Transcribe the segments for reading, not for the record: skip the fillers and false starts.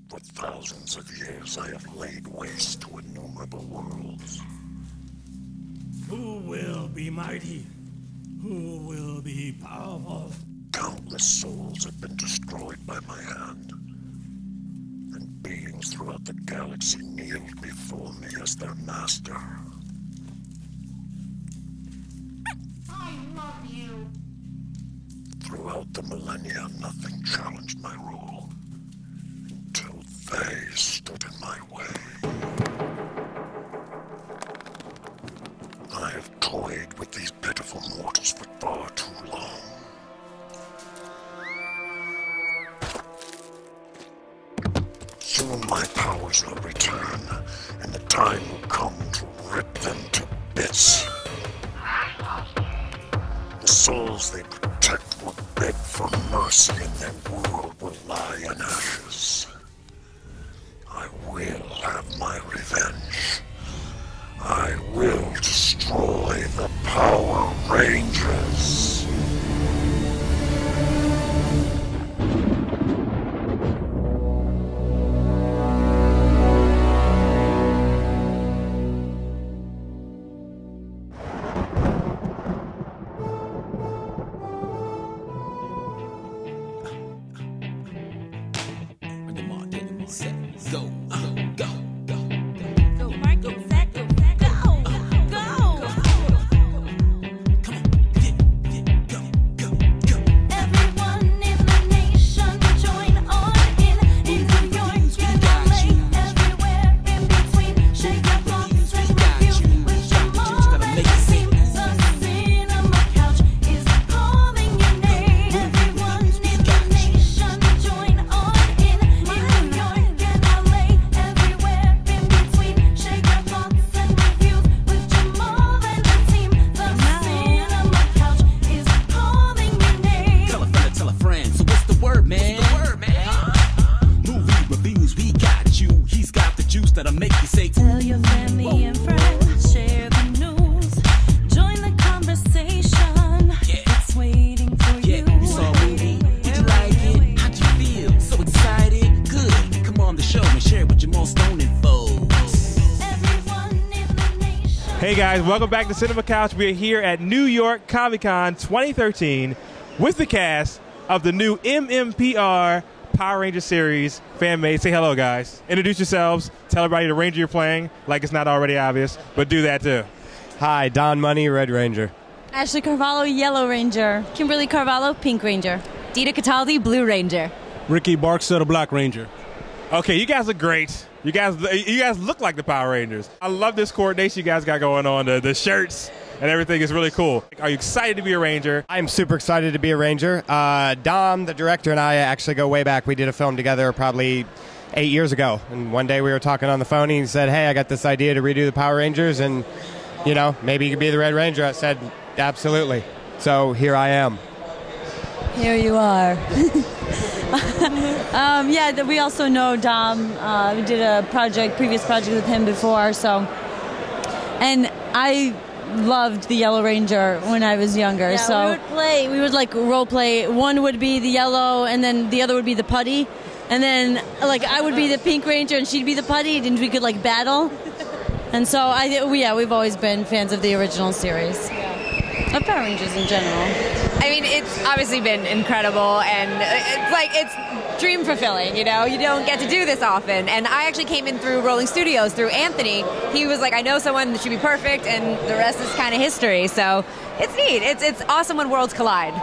For thousands of years I have laid waste to innumerable worlds. Who will be mighty? Who will be powerful? Countless souls have been destroyed by my hand, and beings throughout the galaxy kneeled before me as their master. I love you. Throughout the millennia, nothing challenged my rule, until they stood in my way. I have toyed with these pitiful mortals for far too long. Soon my powers will return, and the time will come to rip them to bits. The souls they protect will beg for mercy, and their world will lie in ashes. I will have my revenge. I will destroy the Power Rangers. Hey guys, welcome back to Cinema Couch. We are here at New York Comic Con 2013 with the cast of the new MMPR Power Ranger series fan made. Say hello, guys. Introduce yourselves. Tell everybody the Ranger you're playing, like it's not already obvious, but do that too. Hi, Don Money, Red Ranger. Ashley Carvalho, Yellow Ranger. Kimberly Carvalho, Pink Ranger. Dina Cataldi, Blue Ranger. Ricky Barksdale, Black Ranger. Okay, you guys look great. You guys look like the Power Rangers. I love this coordination you guys got going on. The shirts and everything is really cool. Are you excited to be a Ranger? I'm super excited to be a Ranger. Dom, the director, and I actually go way back. We did a film together probably 8 years ago. And one day we were talking on the phone, and he said, hey, I got this idea to redo the Power Rangers, and, you know, maybe you could be the Red Ranger. I said, absolutely. So here I am. Here you are. Yeah, we also know Dom. We did a previous project with him before, so. And I loved the Yellow Ranger when I was younger. Yeah, so we would like role play. One would be the yellow, and then the other would be the putty. And then like I would be the Pink Ranger, and she'd be the putty, and we could like battle. And so we've always been fans of the original series. Of Power Rangers in general. I mean, it's obviously been incredible, and it's dream fulfilling, you know? You don't get to do this often. And I actually came in through Rolling Studios, through Anthony. He was like, I know someone that should be perfect, and the rest is kind of history. So it's neat. It's awesome when worlds collide.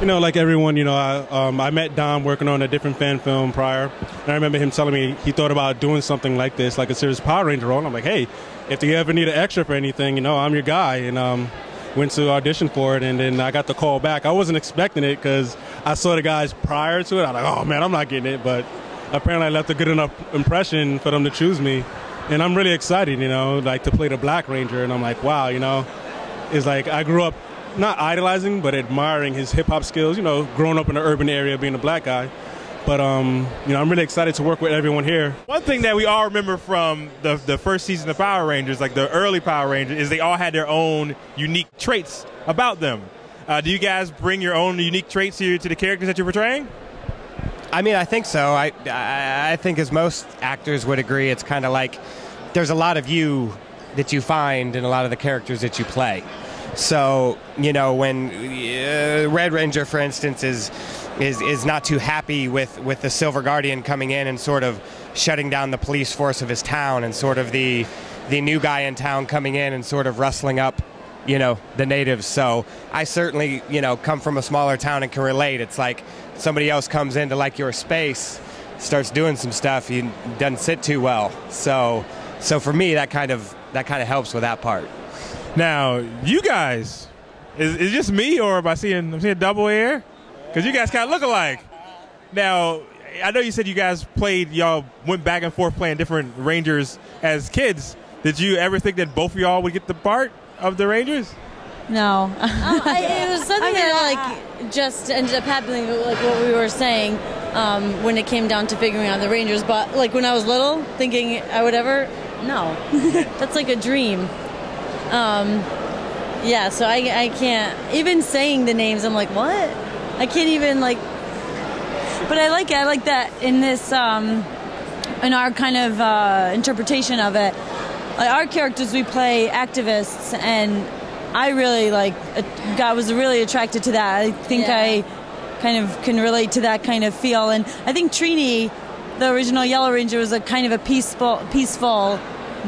You know, like everyone, you know, I met Dom working on a different fan film prior, and I remember him telling me he thought about doing something like this, like a serious Power Ranger role. And I'm like, hey, if you ever need an extra for anything, you know, I'm your guy. And went to audition for it, and then I got the call back. I wasn't expecting it because I saw the guys prior to it. I was like, oh man, I'm not getting it, but apparently I left a good enough impression for them to choose me, and I'm really excited, you know, like to play the Black Ranger. And I'm like, wow, you know, it's like I grew up not idolizing but admiring his hip-hop skills, you know, growing up in an urban area being a black guy. But, you know, I'm really excited to work with everyone here. One thing that we all remember from the first season of Power Rangers, like the early Power Rangers, is they all had their own unique traits about them. Do you guys bring your own unique traits here to the characters that you're portraying? I mean, I think so. I think as most actors would agree, it's kind of like there's a lot of you that you find in a lot of the characters that you play. So, you know, when Red Ranger, for instance, is not too happy with the Silver Guardian coming in and sort of shutting down the police force of his town, and sort of the new guy in town coming in and sort of rustling up, you know, the natives. So I certainly, you know, come from a smaller town and can relate. It's like somebody else comes into like your space, starts doing some stuff, he doesn't sit too well. So for me, that kind of helps with that part. Now, you guys, is it just me, or am I seeing double here? Because you guys kind of look alike. Now, I know you said you guys y'all went back and forth playing different Rangers as kids. Did you ever think that both of y'all would get the part of the Rangers? No. It was something that like just ended up happening, like what we were saying, when it came down to figuring out the Rangers. But like when I was little, thinking I would ever, no. That's like a dream. Yeah, so I can't, even saying the names, I'm like, what? I can't even like, but I like that in this, in our kind of interpretation of it. Like our characters, we play activists, and I really was really attracted to that. I think I kind of can relate to that kind of feel, and I think Trini, the original Yellow Ranger, was a kind of a peaceful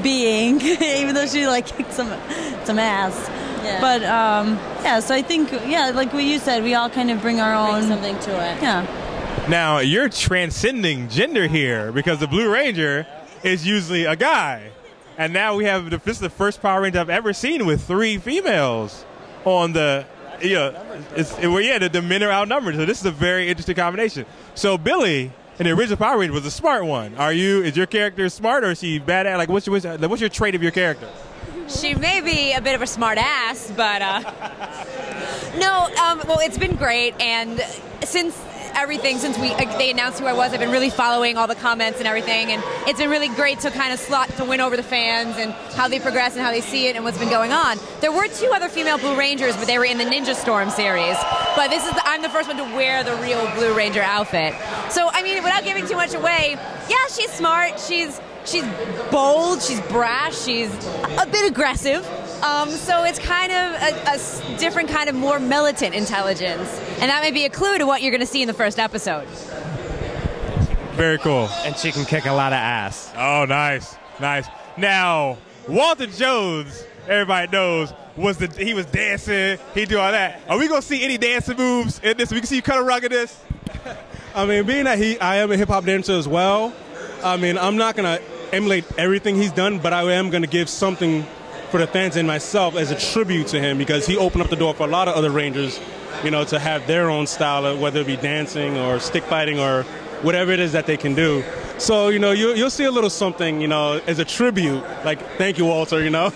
being, even though she like kicked some ass. Yeah. But yeah, so I think like what you said, we all kind of bring our own something to it. Yeah. Now you're transcending gender here, because the Blue Ranger is usually a guy. And now we have this is the first Power Ranger I've ever seen with 3 females on the the men are outnumbered. So this is a very interesting combination. So Billy in the original Power Ranger was a smart one. Is your character smart, or is she bad at? Like what's your trait of your character? She may be a bit of a smart ass, but no. Well, it's been great, and since they announced who I was, I've been really following all the comments and everything, and it's been really great to kind of slot to win over the fans and how they progress and how they see it and what's been going on. There were 2 other female Blue Rangers, but they were in the Ninja Storm series. But I'm the first one to wear the real Blue Ranger outfit. So I mean, without giving too much away, yeah, she's smart. She's bold. She's brash. She's a bit aggressive. So it's kind of a different kind of more militant intelligence. And that may be a clue to what you're going to see in the first episode. Very cool. And she can kick a lot of ass. Oh, nice. Now, Walter Jones, everybody knows, he was dancing. He do all that. Are we going to see any dancing moves in this? We can see you cut a rug in this? I mean, being that I am a hip-hop dancer as well, I mean, I'm not going to emulate everything he's done, but I am going to give something for the fans and myself as a tribute to him, because he opened up the door for a lot of other Rangers, you know, to have their own style, whether it be dancing or stick fighting or whatever it is that they can do. So, you know, you'll see a little something, you know, as a tribute. Like, thank you, Walter, you know.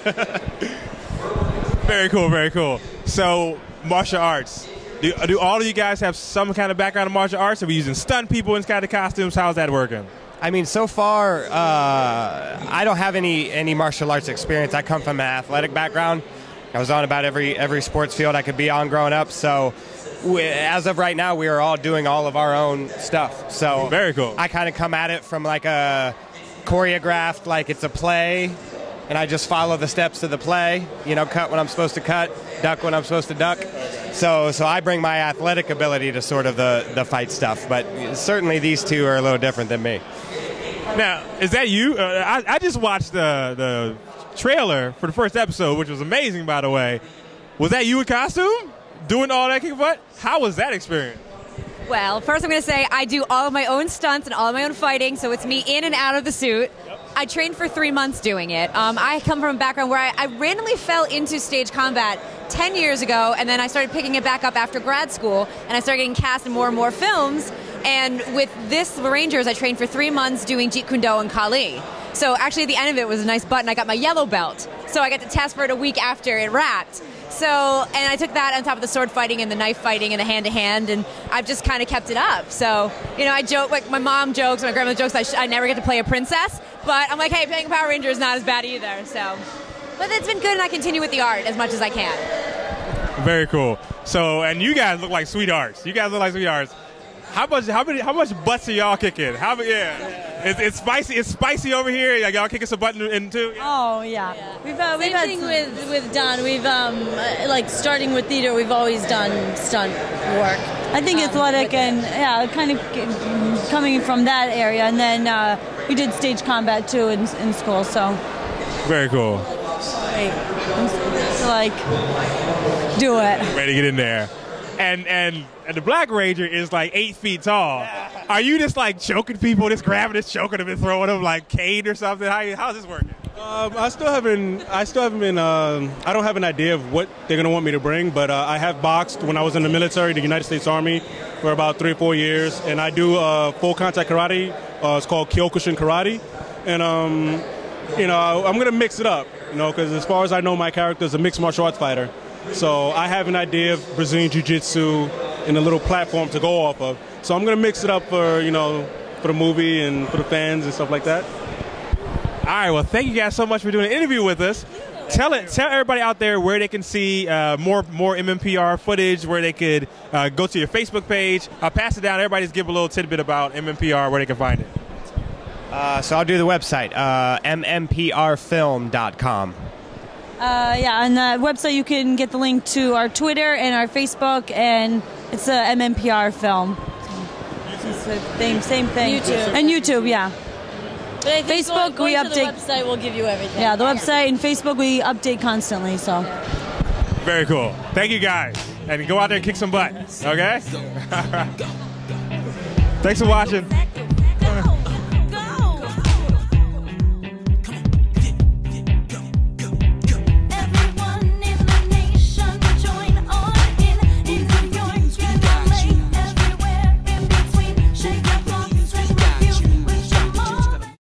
Very cool, very cool. So, martial arts. Do all of you guys have some kind of background in martial arts? Are we using stunt people in kind of costumes? How's that working? I mean, so far, I don't have any martial arts experience. I come from an athletic background. I was on about every sports field I could be on growing up. So as of right now, we are all doing all of our own stuff. So very cool. I kind of come at it from like a choreographed, like it's a play, and I just follow the steps of the play. You know, cut when I'm supposed to cut, duck when I'm supposed to duck. So I bring my athletic ability to sort of the fight stuff. But certainly these 2 are a little different than me. Now, is that you? I just watched the trailer for the first episode, which was amazing, by the way. Was that you in costume? Doing all that kick butt? How was that experience? Well, first I'm going to say I do all of my own stunts and all of my own fighting, so it's me in and out of the suit. Yep. I trained for 3 months doing it. I come from a background where I randomly fell into stage combat 10 years ago, and then I started picking it back up after grad school, and I started getting cast in more and more films. And with this Rangers, I trained for 3 months doing Jeet Kune Do and Kali. So actually at the end of it was a nice button. I got my yellow belt. So I got to test for it a week after it wrapped. So, and I took that on top of the sword fighting and the knife fighting and the hand-to-hand, and I've just kind of kept it up. So, you know, I joke, like my mom jokes, my grandma jokes, I never get to play a princess, but I'm like, hey, playing a Power Ranger is not as bad either. So, but it's been good, and I continue with the art as much as I can. Very cool. So, and you guys look like sweethearts. How much butts are y'all kicking? It's spicy. It's spicy over here. Like, y'all kicking some butt in too. Oh yeah. We've Same had thing with Don. We've like starting with theater. We've always done stunt work. I think athletic and kind of coming from that area, and then we did stage combat too in school. So very cool. Like do it. Ready to get in there. And the Black Ranger is like 8 feet tall. Are you just like choking people, just grabbing, just choking them and throwing them like cane or something? How's this working? I still haven't been. I don't have an idea of what they're gonna want me to bring, but I have boxed when I was in the military, the United States Army, for about 3 or 4 years, and I do full contact karate. It's called Kyokushin karate, and I'm gonna mix it up, because as far as I know, my character is a mixed martial arts fighter. So I have an idea of Brazilian Jiu-Jitsu and a little platform to go off of. So I'm going to mix it up for the movie and for the fans and stuff like that. All right, well, thank you guys so much for doing an interview with us. Tell everybody out there where they can see more MMPR footage, where they could go to your Facebook page. I'll pass it down. Everybody just give a little tidbit about MMPR, where they can find it. So I'll do the website, MMPRfilm.com. On the website you can get the link to our Twitter and our Facebook, and it's a MMPR film. It's the same thing. YouTube. And YouTube, yeah. But I think Facebook, we going update. to the website will give you everything. Yeah, the website and Facebook we update constantly. So. Very cool. Thank you guys, and go out there and kick some butt. Okay. Thanks for watching.